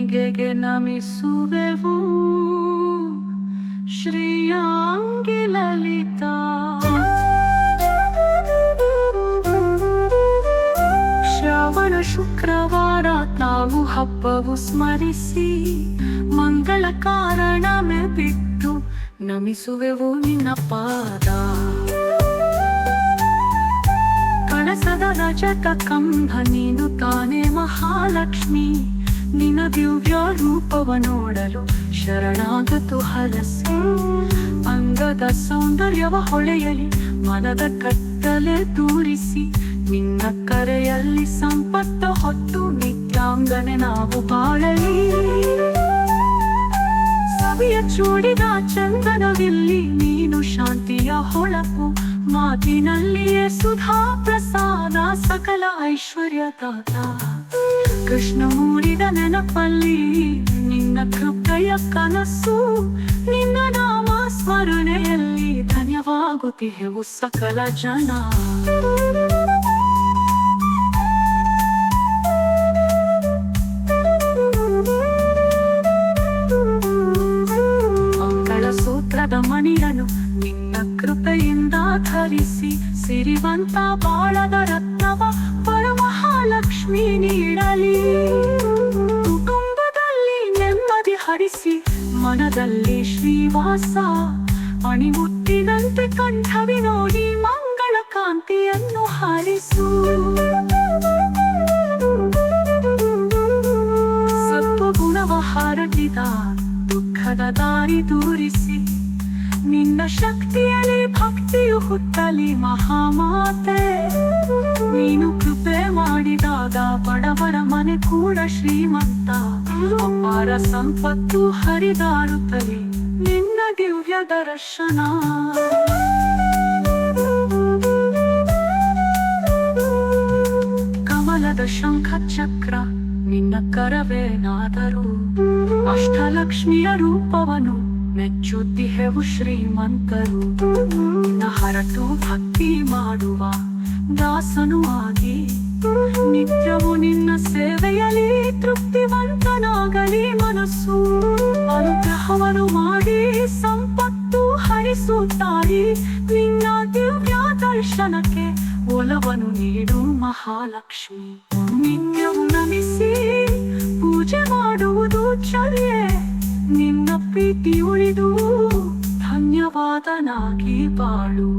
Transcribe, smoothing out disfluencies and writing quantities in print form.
ಅಂಬಿಗೆಗೆ ನಮಿಸುವೆವು ಶ್ರೀಯಾಂಗಿ ಲಲಿತಾ. ಶ್ರಾವಣ ಶುಕ್ರವಾರ ನಾವು ಹಬ್ಬವು ಸ್ಮರಿಸಿ ಮಂಗಳ ಕಾರಣವೇ ಬಿಟ್ಟು ನಮಿಸುವೆವು ನಿನ್ನ ಪಾದ. ಕಳಸದ ರಜತ ಕಂಬ ನೀನು ತಾನೇ ಮಹಾಲಕ್ಷ್ಮಿ, ನಿನ್ನ ದಿವ್ಯ ರೂಪವ ನೋಡಲು ಶರಣಾಗತು ಹರಸಿ. ಅಂಗದ ಸೌಂದರ್ಯವ ಹೊಳೆಯಲಿ ಮನದ ಕತ್ತಲೆ ದೂರಿಸಿ, ನಿನ್ನ ಕರೆಯಲ್ಲಿ ಸಂಪತ್ತ ಹೊತ್ತು ನಿತ್ಯಾಂಗನೆ ನಾವು ಬಾಳಲಿ. ಸವಿಯ ಚೂಡಿದ ಚಂದನವಿಲ್ಲಿ ನೀನು ಶಾಂತಿಯ ಹೊಳಪು, ಮಾತಿನಲ್ಲಿಯೇ ಸುಧಾ ಪ್ರಸಾದ ಸಕಲ ಐಶ್ವರ್ಯದಾತ. ಕೃಷ್ಣ ಮೂಡಿದ ನೆನಪಲ್ಲಿ ನಿನ್ನ ಕೃಪೆಯ ಕನಸು, ನಿನ್ನ ನಾಮ ಸ್ಮರಣೆಯಲ್ಲಿ ಧನ್ಯವಾಗುತ್ತಿಹೆವು ಸಕಲ ಜನ. ಮಂಗಳ ಸೂತ್ರದ ಮಣಿಯನು ನಿನ್ನ ಕೃಪೆಯಿಂದ ಧರಿಸಿ, ಸಿರಿವಂತ ಬಾಳದ ರತ್ನವ ಪರಮಹಾಲಕ್ಷ್ಮಿ ನೀಡಲಿ. ಕುಟುಂಬದಲ್ಲಿ ನೆಮ್ಮದಿ ಹರಿಸಿ ಮನದಲ್ಲಿ ಶ್ರೀವಾಸ, ಅಣಿಮುತ್ತಿನಂತೆ ಕಂಠವಿ ನೋಡಿ ಮಂಗಳ ಕಾಂತಿಯನ್ನು ಹರಿಸು. ಸತ್ವಗುಣವ ಹರಡಿದ ದುಃಖದ ದಾರಿ ದೂರಿಸಿ, ನಿನ್ನ ಶಕ್ತಿಯಲ್ಲಿ ಭಕ್ತಿಯು ಹುಟ್ಟಲಿ ಮಹಾಮಾತೆ. ನೀನು ಕೃಪೆ ಮಾಡಿದಾಗ ಬಡವರ ಮನೆ ಕೂಡ ಶ್ರೀಮಂತ, ಅಪಾರ ಸಂಪತ್ತು ಹರಿದಾಡುತ್ತಲಿ ನಿನ್ನ ದಿವ್ಯ ದರ್ಶನ. ಕಮಲದ ಶಂಖ ಚಕ್ರ ನಿನ್ನ ಕರವೇನಾದರೂ, ಅಷ್ಟಲಕ್ಷ್ಮಿಯ ರೂಪವನು ಮೆಚ್ಚುತ್ತಿಹೆವು ಶ್ರೀಮಂತರು. ನಿನ್ನ ಹರಟು ಭಕ್ತಿ ಮಾಡುವ ದಾಸನು ಆಗಿ, ನಿತ್ಯವು ನಿನ್ನ ಸೇವೆಯಲ್ಲಿ ತೃಪ್ತಿವಂತನಾಗಲಿ ಮನಸ್ಸು. ಅನುಗ್ರಹವನ್ನು ಮಾಡಿ ಸಂಪತ್ತು ಹರಿಸುತ್ತಾಯಿ, ನಿನ್ನ ದಿವ್ಯ ದರ್ಶನಕ್ಕೆ ಒಲವನ್ನು ನೀಡು ಮಹಾಲಕ್ಷ್ಮಿ. ನಿತ್ಯವು ನಮಿಸಿ ಪೂಜೆ ಮಾಡುವುದು ಚರ್ಯೆ, ನಿನ್ನ ಪ್ರೀತಿ ಉಳಿದು ಧನ್ಯವಾದನಾಗಿ ಬಾಳು.